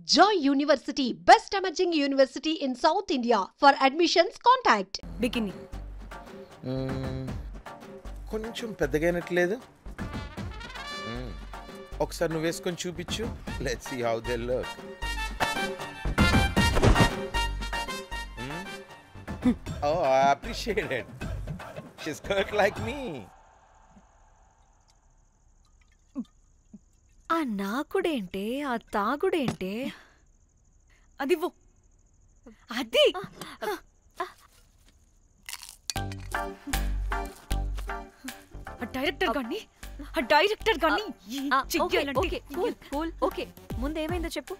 Joy University, best emerging university in South India. For admissions, contact. Bikini. కొంచెం పెద్దగానట్లేదు. ఒకసారి నువ్వు వేసుకొని చూపించు. Let's see how they look. Oh, I appreciate it. She's cut like me. ఆ నాకుడేంటే ఆ తాగుడేంటే అది అది డైరెక్టర్ గాని ఓకే ముందేమైందో చెప్పు.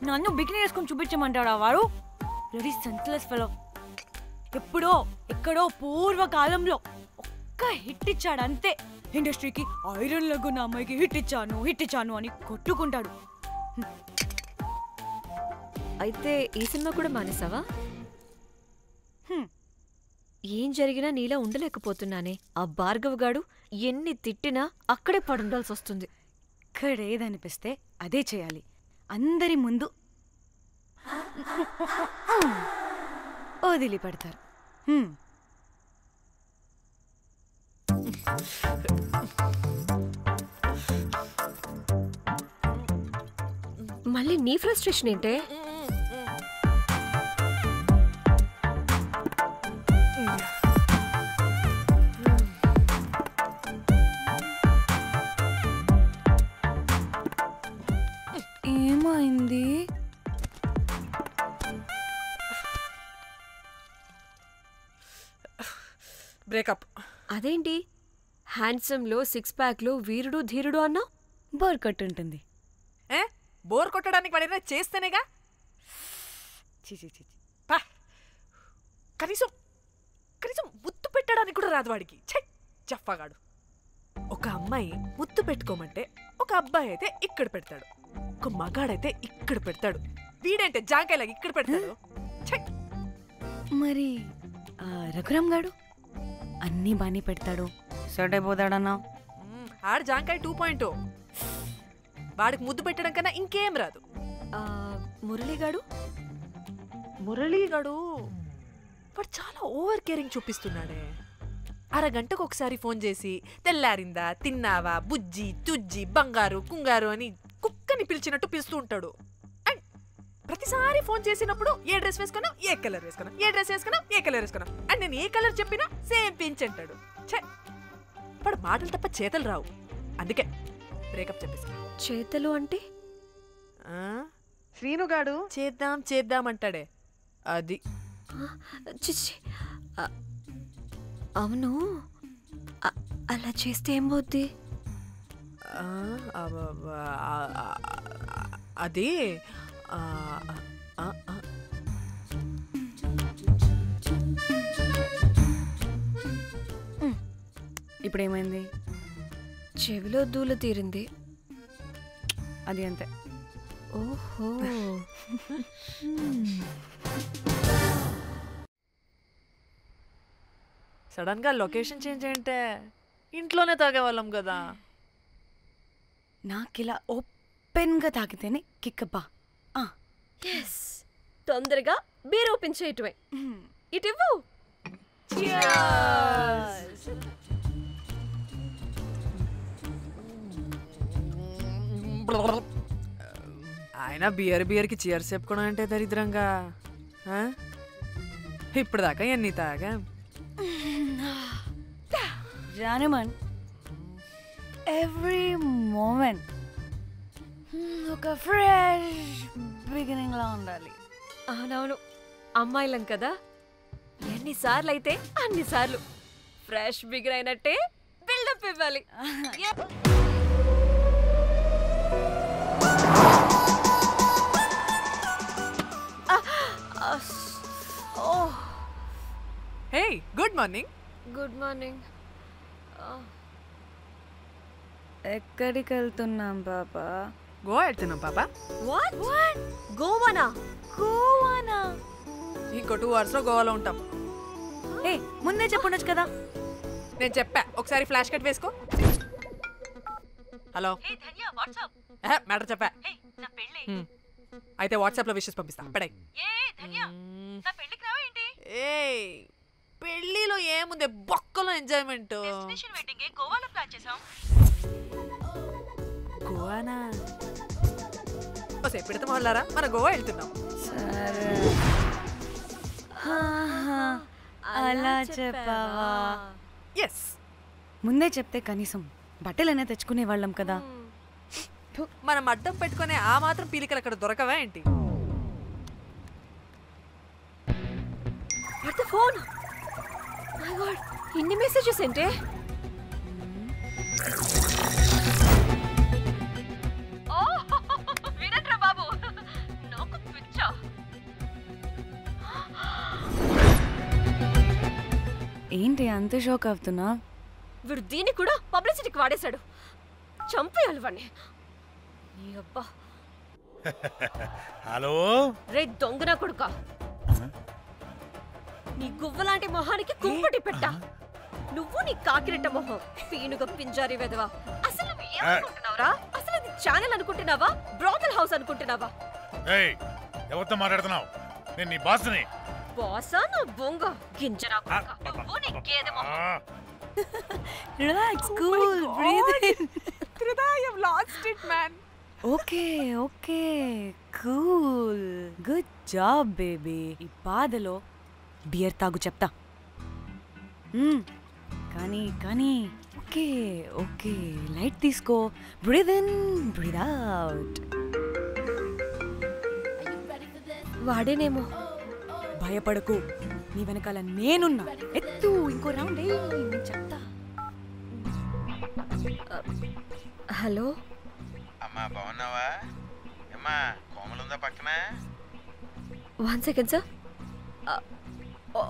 నన్ను బికినీ వేసుకొని చూపించమంటాడా వాడు? Very senseless fellow. ఎప్పుడో ఎక్కడో పూర్వకాలంలో ఒక్క హిట్ ఇచ్చాడు అంతే. ఇండస్ట్రీకి ఐరన్ లెగ్ నా అమ్మాయికి హిట్ ఇచ్చాను అని కొట్టుకుంటాడు. అయితే ఈ సినిమా కూడా మానేసావా? ఏం జరిగినా నీలా ఉండలేకపోతున్నానే. ఆ భార్గవ్ గాడు ఎన్ని తిట్టినా అక్కడే పడుండాల్సి వస్తుంది. ఇక్కడేదనిపిస్తే అదే చేయాలి. అందరి ముందు వదిలిపెడతారు. మళ్ళీ నీ ఫ్రస్ట్రేషన్ ఏంటే? ఏమైంది? బ్రేకప్. అదేంటి హ్యాండ్సమ్ లో 6 ప్యాక్ లో వీరుడు ధీరుడు అన్నా? బోర్ కట్ ఉంటుంది. బోర్ కొట్టడానికి వాడైనా చేస్తేనేగా. కనీసం ముద్దు పెట్టడానికి కూడా రాదు వాడికి. జఫాగాడు. ఒక అమ్మాయి ముద్దు పెట్టుకోమంటే ఒక అబ్బాయి అయితే ఇక్కడ పెడతాడు, ఒక మగాడైతే ఇక్కడ పెడతాడు. వీడంటే జాంకాయలాగా ఇక్కడ పెడతాడు. మరి రఘురామ్ గాడు అన్నీ బానే పెడతాడు, సెట్ అయిపోతాడన్నా. ఆడ జాంకాయ 2.0. వాడికి ముద్దు పెట్టడం కన్నా ఇంకేం రాదు. మురళీగాడు వాడు చాలా ఓవర్ కేరింగ్ చూపిస్తున్నాడే. అరగంటకు ఒకసారి ఫోన్ చేసి తెల్లారిందా, తిన్నావా, బుజ్జి తుజ్జి, బంగారు కుంగారు అని కుక్కని పిలిచినట్టు పిలుస్తూ ఉంటాడు. అండ్ ప్రతిసారి ఫోన్ చేసినప్పుడు ఏ డ్రెస్ వేసుకున్నావు, ఏ కలర్ వేసుకున్నావు, ఏ డ్రెస్ వేసుకున్నావు, ఏ కలర్ వేసుకున్నావు అండ్ నేను ఏ కలర్ చెప్పినా సేమ్ పించ్ అంటాడు. వాడు మాటలు తప్ప చేతలు రావు. అందుకే బ్రేకప్ చెప్పేసి. చేతలు అంటే శ్రీనుగాడు చేద్దాం అంటాడే అది. అవును, అలా చేస్తే ఏమవుద్ది? అది ఇప్పుడేమైంది? చెవిలో దూల తీరింది. అది అంతే. ఓహో. సడన్ గా లొకేషన్ చేంజ్ అంటే ఇంట్లోనే తాగేవాళ్ళం కదా. నాకిలా ఓపెన్ గా తాగితేనే కిక్కబ్బా. తొందరగా బీర్ ఓపెన్ చేయటమే. ఇటివ్వు. ఆయన బియర్కి చీర్స్ చెప్పుకోవడం అంటే దరిద్రంగా. ఇప్పుడు దాకా ఎన్ని తాగా జానమన్. ఎవ్రీ మూమెంట్ ఒక ఫ్రెష్ బిగినింగ్ లా ఉండాలి. అవునవును, అమ్మాయిలం కదా, ఎన్నిసార్లు అయితే అన్నిసార్లు ఫ్రెష్ బిగిన్ అయినట్టే బిల్డప్ ఇవ్వాలి. హే, గుడ్ మార్నింగ్. Good morning. ఎక్కడికి వెళ్తున్నాం పాపా? గోవా వెళ్తున్నాం పాపా. వాట్? గోవానా? ఇంకో 2 hours లో గోవాలో ఉంటాం. ఏ ముందే చెప్పుండొచ్చు కదా. నేను చెప్పా ఒకసారి ఫ్లాష్ కట్ వేసుకో. హలో మ్యాటర్ చెప్పా. అయితే వాట్సాప్ లో విషెస్ పంపిస్తా. పడాయి. పెళ్లిలో ఏముంది, బొక్కలో ఎంజాయ్మెంట్. గోవానా? ఓసే పెడతాం వాళ్ళారా, మన గోవా వెళ్తున్నాం. అలా చెప్పావా? ఎస్, ముందే చెప్తే కనీసం బట్టలైనా తెచ్చుకునే వాళ్ళం కదా. మనం అడ్డం పెట్టుకునే ఆ మాత్రం పీలికలు అక్కడ దొరకవా ఏంటి? ఫోన్ ఇన్ని మెసేజెస్ ఏంటే? బాబు నాకు పిచ్చా. ఏంటి అంత షాక్ అవుతున్నా? వీడు దీన్ని కూడా పబ్లిసిటీకి వాడేశాడు. చంపేయాలి వాడిని. హలో రే దొంగన కొడుక, నీ గువ్వలాంటి మొహానికి కుంపటి పెట్టా. నువ్వు నీ కాకిరెట్ట మొహం, పీనుగ పింజారి వెదవా. అసలు నువ్వు ఏమనుకుంటున్నావురా? అసలు ఇది ఛానల్ అనుకుంటున్నావా, బ్రోకల్ హౌస్ అనుకుంటున్నావా? ఏయ్ ఎవరితో మాట్లాడుతున్నావు? నేను నీ బాస్ని. బాసా నా బొంగ గింజరా కొడుక, నువ్వు నీ గేదె మొహం. Relax, cool, breathe in. I have lost it, man. Okay okay, cool, good job baby. ఈ బాధలో బియర్ తాగు చెప్తా. కానీ కానీ ఓకే ఓకే, లైట్ తీసుకో. Breathe in, breathe out. వాడేనేమో. భయపడకు, నీ వెనకాల నేనున్నా. ఎత్తు, ఇంకో రౌండ్ నేను చెప్తా. హలో అమ్మా, బాగున్నావా? అమ్మా, కోమలుందా పక్కన? 1 సెకండ్ సార్,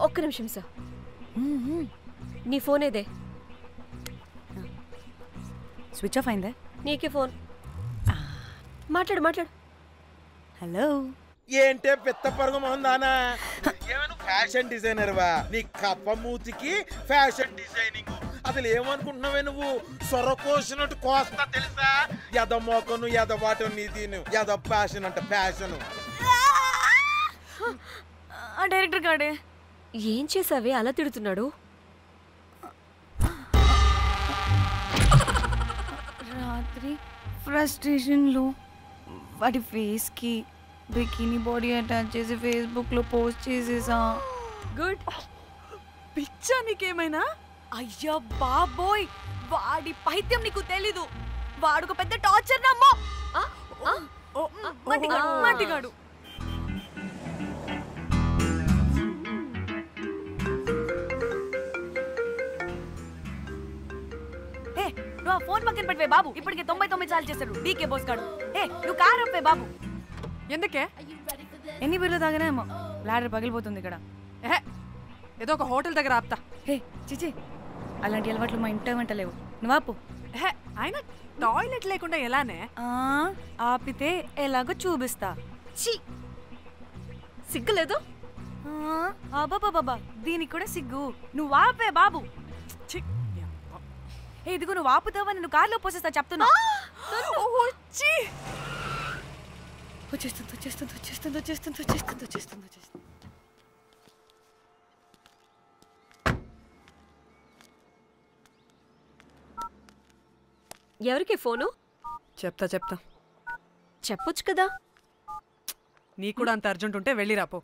ఒక్క నిమిషం సార్. నీ ఫోన్ ఏదే? స్విచ్ ఆఫ్ అయిందే. నీకే ఫోన్. మాట్లాడు మాట్లాడు. హలో. ఏంటే పెద్ద పరుగు మొహందానా? ఏమైనా ఫ్యాషన్ డిజైనర్ వా? నీ కప్ప మూతికి ఫ్యాషన్ డిజైనింగ్. అసలు ఏమనుకుంటున్నావే నువ్వు? సొర కోసినట్టు కోస్తా తెలుసా? ఎద మోకను, ఎద వాటను, నీదిను, ఎద ఫ్యాషన్ అంట ఫ్యాషన్. ఆ డైరెక్టర్ గాడే ఏం చేసావే అలా తిడుతున్నాడు? రాత్రి ఫ్రస్ట్రేషన్లో వాడి ఫేస్కి బికినీ బాడీ అటాచ్ చేసి ఫేస్బుక్లో పోస్ట్ చేసేసా. గుడ్. పిచ్చా నీకేమైనా? అయ్యా బాబోయ్, వాడి పైత్యం నీకు తెలీదు. వాడుకు పెద్ద టార్చర్ నమ్మో. మట్టిగాడు. నువ్వు ఆ ఫోన్ పక్కన పెట్టవే బాబు. ఇప్పటికే 99 సార్లు చేశాడు డీకే బోస్ గాడు. నువ్వు కారు అప్పే బాబు. ఎందుకే? ఎన్ని బిర్లు తాగినాయేమో, లాడర్ పగిలిపోతుంది ఇక్కడ. ఏదో ఒక హోటల్ దగ్గర ఆపుతా. చిచి, అలాంటి అలవాట్లు మా ఇంట వెంట లేవు. నువ్వు ఆపు. ఆయన టాయిలెట్ లేకుండా ఎలానే? ఆపితే ఎలాగో చూపిస్తా. ఛీ, సిగ్గులేదు? బాబా, దీనికి కూడా సిగ్గు. నువ్వు ఆపే బాబు. ఇదిగో నువ్వు ఆపుతావా, నేను కార్లో పోసేస్తా చెప్తున్నా. వచ్చేస్తుంది. ఎవరికి ఫోను? చెప్తా చెప్పొచ్చు కదా. నీ కూడా అంత అర్జెంట్ ఉంటే వెళ్ళి రాపో.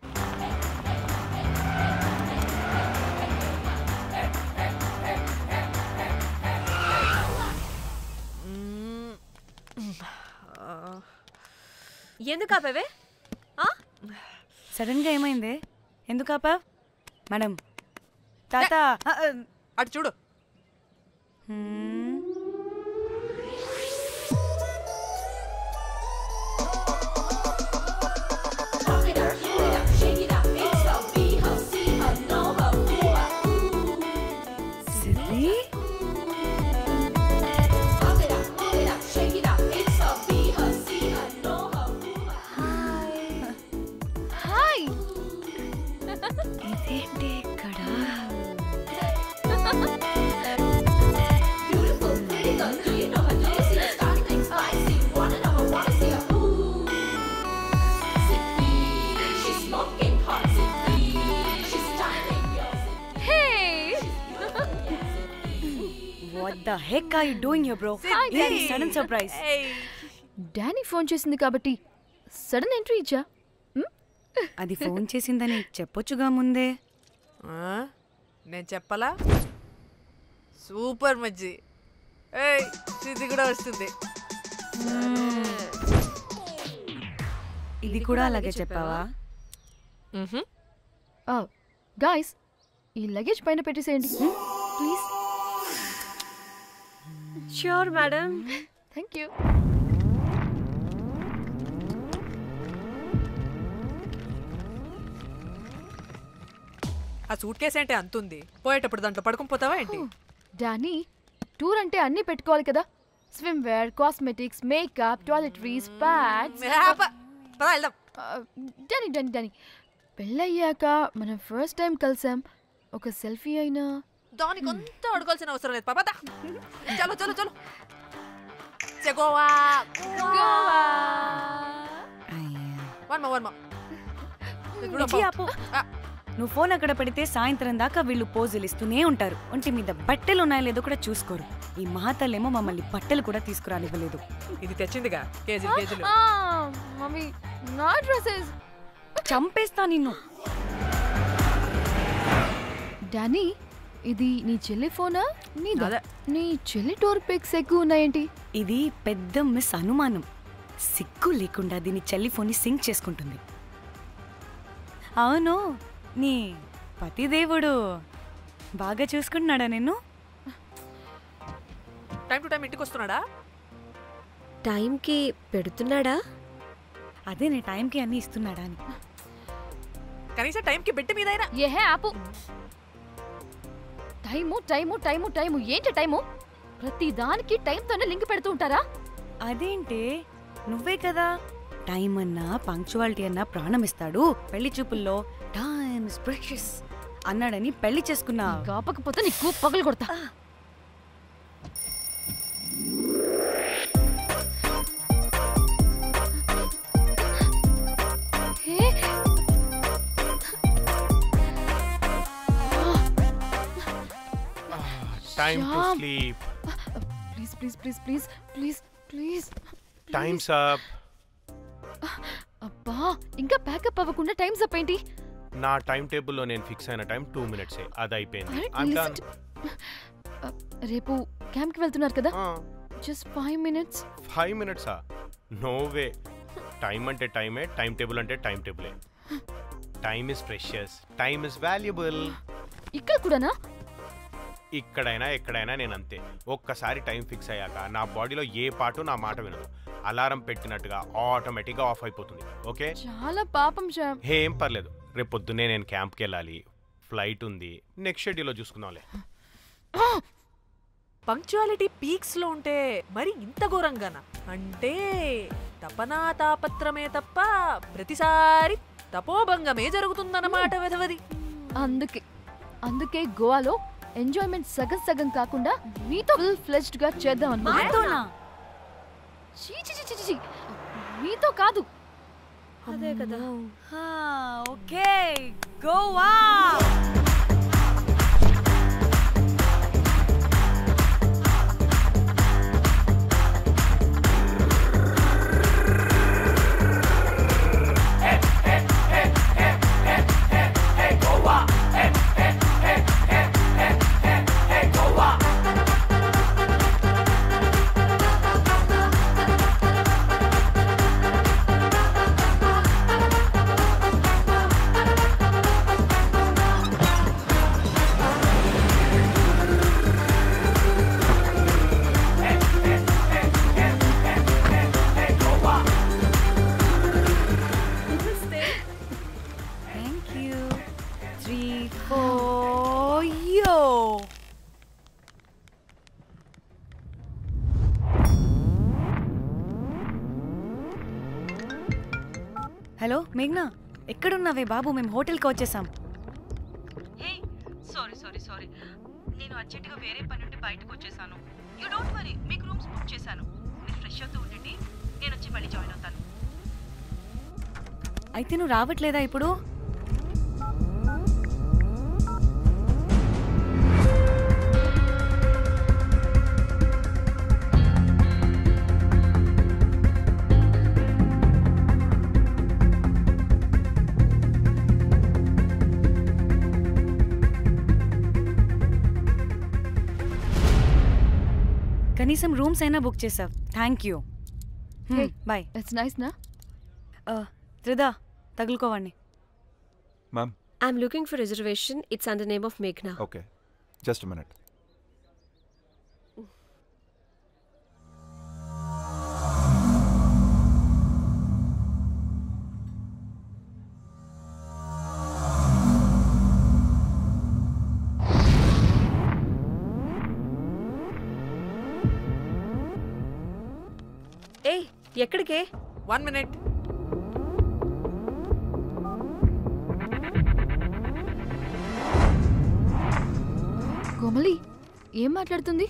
ఎందుకు ఆపేవే? సడన్ గా ఏమైంది? ఎందుకు ఆపా? మేడం, తాత అటు చూడు. ఇదేంటి ఇక్కడ? What the heck are you doing here, bro? This is sudden surprise. Danny phone చేసింది కాబట్టి సడన్ ఎంట్రీ ఇచ్చా. అది ఫోన్ చేసిందని చెప్పొచ్చుగా ముందే. నేను చెప్పలా? సూపర్ మజ్జి. ఏయ్ ఇది కూడా వస్తుంది. ఇది కూడా అలాగే చెప్పావా? గాయ్స్ ఈ లగేజ్ పైన పెట్టేసేయండి please. Sure madam. Thank you. ఆ సూట్ కేసు అంటే అంతుంది, పోయేటప్పుడు దాంట్లో పడుకుని పోతావా ఏంటి? డానీ టూర్ అంటే అన్నీ పెట్టుకోవాలి కదా. Swimwear, cosmetics, makeup, toiletries, pads. Danny Danny Danny పెళ్ళయ్యాక మనం ఫస్ట్ టైం కలిసాం, ఒక సెల్ఫీ అయినా. దానికి అంతా అడగాల్సిన అవసరం లేదు పాపా. చలో చలో చలో. గోవా వర్మ నువ్వు ఫోన్ అక్కడ పెడితే సాయంత్రం దాకా వీళ్ళు పోజులు ఇస్తూనే ఉంటారు. ఒంటి మీద బట్టలు ఉన్నాయో లేదో కూడా చూసుకోరు. ఈ మహాతల్లేమో మమ్మల్ని బట్టలు కూడా తీసుకురానివ్వలేదు. ఇది తెచ్చిందిగా కేజీలు కేజీలు. మమ్మీ నా డ్రెస్సెస్. చంపేస్తా నిన్ను. డానీ ఇది నీ చెల్లి ఫోనా? అదే. నీ చెల్లి టూర్ పిక్స్ ఎక్కువ ఉన్నాయేంటి? ఇది పెద్ద మిస్ అనుమానం. సిగ్గు లేకుండా దీని చెల్లి ఫోన్ని సింక్ చేసుకుంటుంది. అవును, నీ పతిదేవుడు బాగా చూసుకుంటున్నాడా నిన్ను? టైం టు టైం ఇంటికి వస్తున్నాడా? టైంకి పెడుతున్నాడా? అదే నీ టైంకి అన్నీ ఇస్తున్నాడా అని. కనీసం టైంకి బెడ్ మీద అయినా. ఏహే ఆపు. టైము టైము టైము టైము ఏంటి టైము? ప్రతి దానికి టైంతోనే లింక్ పెడుతూ ఉంటారా? అదేంటే నువ్వే కదా టైం అన్నా పంక్చువాలిటీ అన్నా ప్రాణం ఇస్తాడు, పెళ్లి చూపుల్లో టైమ్ ఇస్ ప్రెషియస్ అన్నాడని పెళ్లి చేసుకున్నా. కాపకపోతే నీకు పగలు కొడతా. Time to sleep. Please, please, please, please, please, please. Time's up. అబ్బా ఇంకా ప్యాకప్ అవ్వకుండా టైమ్స్ అప్ ఏంటి? నా టైం టేబుల్లో నేను ఫిక్స్ అయిన టైం 2 minutes. అది అయిపోయింది. రేపు క్యాంప్కి వెళ్తున్నారు కదా? Just 5 minutes. 5 minutes? No way. Time అంటే టైమే, టైం టేబుల్ అంటే టైం టేబులే. Time is precious, time is valuable. ఇక్కడ కూడానా? ఇక్కడైనా ఎక్కడైనా నేను అంతే. ఒక్కసారి టైం ఫిక్స్ అయ్యాక నా బాడీలో ఏ పాటు నా మాట వినదు. అలారం పెట్టినట్టుగా ఆటోమేటిక్గా ఆఫ్ అయిపోతుంది. ఓకే, చాలా పాపం శ్యామ్. ఏం పర్లేదు, రేపు పొద్దున్నే నేను క్యాంప్కి వెళ్ళాలి, ఫ్లైట్ ఉంది, నెక్స్ట్ షెడ్యూల్లో చూసుకుందాంలే. పంక్చువాలిటీ పీక్స్ లో ఉంటే మరి ఇంత ఘోరంగానా? అంటే తపనా తాపత్రమే తప్ప ప్రతిసారి తపోభంగమే జరుగుతుందన్నమాట వెధవది. అందుకే గోవాలో ఎంజాయ్మెంట్ సగం సగం కాకుండా మీతో ఫుల్ ఫ్లెజ్డ్ గా చేద్దాం అనుకున్నా. మీతో కాదు. అదే కదా. ఓకే, గోవా. హలో మేఘ్నా, ఎక్కడున్నావే బాబు? మేము హోటల్కి వచ్చేసాం. సారీ నేను అర్జెంటుగా వేరే పని నుండి బయటకు వచ్చేసాను. యూ డోంట్ వరీ, మీకు రూమ్స్ బుక్ చేశాను. మీరు ఫ్రెష్ అవుతూ ఉండండి, నేను వచ్చి మళ్ళీ జాయిన్ అవుతాను. అయితే నువ్వు రావట్లేదా ఇప్పుడు? కనీసం రూమ్స్ అయినా బుక్ చేసావు. Thank you. Bye. It's nice నా. త్రిదా తగులుకోవండి. Ma'am, I'm looking for reservation. It's under name of మేఘ్నా. Okay, just minute. ఏయ్, ఎక్కడికే? 1 minute. కోమలి ఏం మాట్లాడుతుంది?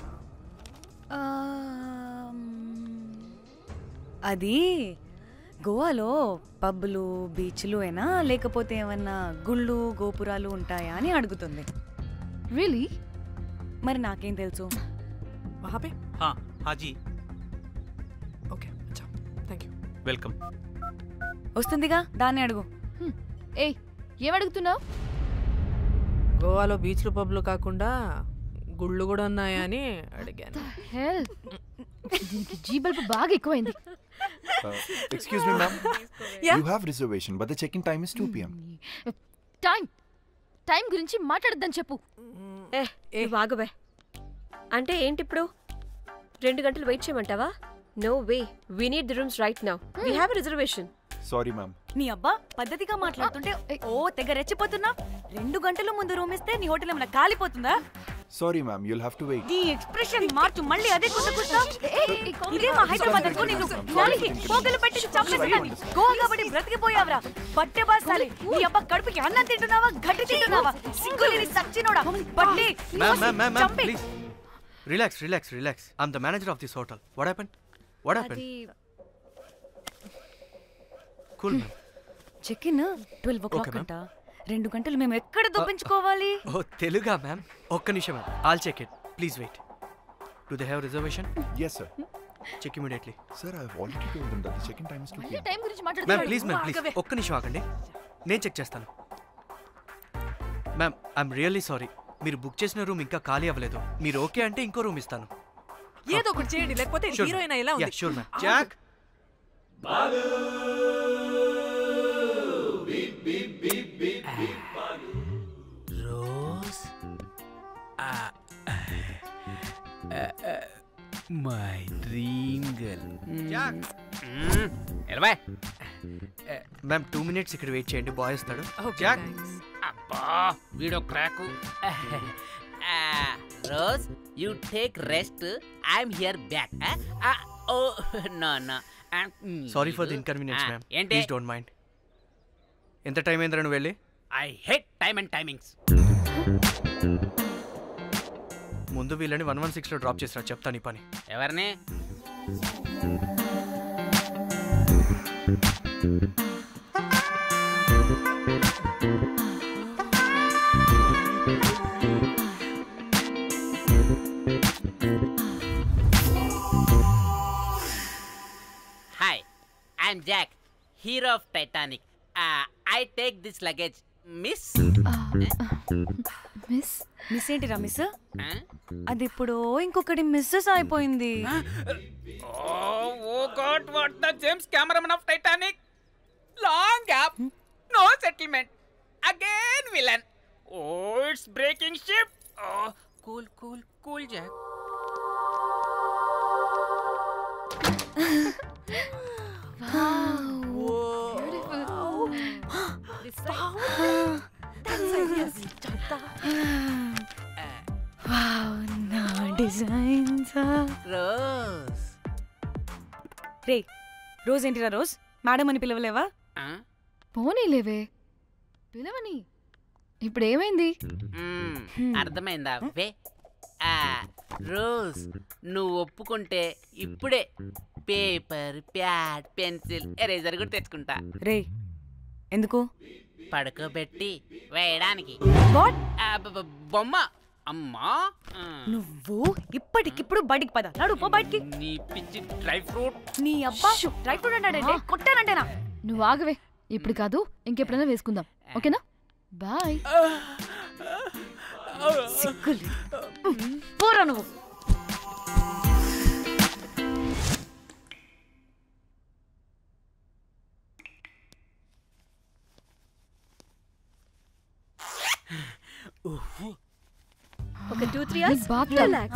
అది గోవాలో పబ్బులు బీచ్లు అయినా లేకపోతే ఏమన్నా గుళ్ళు గోపురాలు ఉంటాయా అని అడుగుతుంది. రియలీ? మరి నాకేం తెలుసు? वहाँ पे? हाँ जी. ఓకే, అచ్చా, థ్యాంక్ యూ. వెల్కమ్. వస్తుందిగా, దాన్ని అడుగు. ఏయ్, ఏం అడుగుతున్నావు? గోవాలో బీచ్లు పబ్లు కాకుండా గుళ్ళు కూడా ఉన్నాయా అని అడిగాను. హెల్, దీనికి జీ బల్బ్ బాగా ఎక్కువైంది. Excuse me, ma'am. Yeah? You have reservation, but the check-in time is 2 p.m. Time గురించి మాట్లాడద్దని చెప్పు. వాగుబే. అంటే ఏంటి ఇప్పుడు? 2 గంటలు వెయిట్ చేయమంటావా? No way. We need the rooms right now. We have a reservation. Sorry, ma'am. నీ అబ్బా పద్ధతిగా మాట్లాడుతుంటే తెగ రెచ్చిపోతున్నా. 2 గంటల ముందు రూమ్ ఇస్తే నీ హోటల్ ఏమైనా కాలిపోతుందా? Sorry, ma'am. You'll have to wait. నీ ఎక్స్ప్రెషన్ మార్చు, మళ్ళీ అదే కుట్టకుస్తా. ఇదే మా హైదరాబాద్ అనుకో. నిన్ను నాలికి పోగలు పెట్టి చంపేస్తాను. గోవా కాబట్టి బ్రతికిపోయావరా బట్టే బాసాలి. నీ అబ్బా కడుపుకి అన్నం తింటున్నావా, గడ్డి తింటున్నావా? సింగులేని సచ్చినోడా బట్టే. Ma'am, please. Relax. I'm the manager of this hotel. What happened? Cool, ma'am. Check in 12 o'clock అంట. 2 గంటలు మేము ఎక్కడ దొప్పించుకోవాలి? Oh, Teluga, ma'am. ఒక్క నిమిషం, ma'am. I'll check it. Please wait. Do they have reservation? Yes, sir. Check immediately. Sir, I've already told them that the check-in time is 2 p.m. Time గురించి Ma'am, మాట్లాడుతున్నాడు. please. ఒక్క నిమిషం ఆగండి. నేను check చేస్తాను. Ma'am, I'm really sorry. మీరు book చేసిన room ఇంకా ఖాళీ అవ్వలేదు. మీరు ఓకే అంటే ఇంకో రూమ్ ఇస్తాను. ఏదో ఒకటి చేయండి, లేకపోతే హీరోయిన్ ఎలా ఉంది? Sure ma'am. Jack, Rose, my dream girl. Jack. ఎలవా మ్యామ్ 2 minutes ఇక్కడ వెయిట్ చేయండి, బాయ్ వస్తాడు. Okay, Jack. thanks. అబ్బా వీడో crack. Rose, you take rest. I'm here back. Oh no. Sorry for the inconvenience ma'am. ఏంటి? Please don't mind. ఎంత time అయిందిరా నువ్వు వెళ్ళి? I hate time and timings. ముందు వీళ్ళని 116లో డ్రాప్ చేసినా చెప్తాను ఈ పని. ఎవరిని? Hi, I'm Jack, hero of Titanic. I take this luggage. Miss miss ఏంటిరా మిస్? అది ఇప్పుడు ఇంకొకటి మిస్సెస్ అయిపోయింది. Oh God, what the James cameraman of Titanic. Long gap, no settlement, again villain. Oh it's breaking ship. Cool Jack. Rose. రే, Rose ఏంటిరా Rose? Madam అని పిలవలేవా? పోనీలేవే, పిలవని. ఇప్పుడు ఏమైంది? అర్థమైందా? రోజ్, నువ్వు ఒప్పుకుంటే ఇప్పుడే పేపర్, ప్యాడ్, పెన్సిల్, ఎరేజర్ కూడా తెచ్చుకుంటా. రే, ఎందుకు? పడుకోబెట్టి వేయడానికి. బొమ్మ. అమ్మా, నువ్వు ఇప్పటికిప్పుడు బయటికి పద. నడు పో బయటికి. నీ పిచ్చి డ్రై ఫ్రూట్. నీ అబ్బా డ్రై ఫ్రూట్ అన్నాడంటే కొట్టానంటేనా? నువ్వు ఆగవే, ఇప్పుడు కాదు ఇంకెప్పుడైనా వేసుకుందాం, ఓకేనా? బాయ్. పోరా నువ్వు. ఒక 2-3 hours bath tub. రిలాక్స్.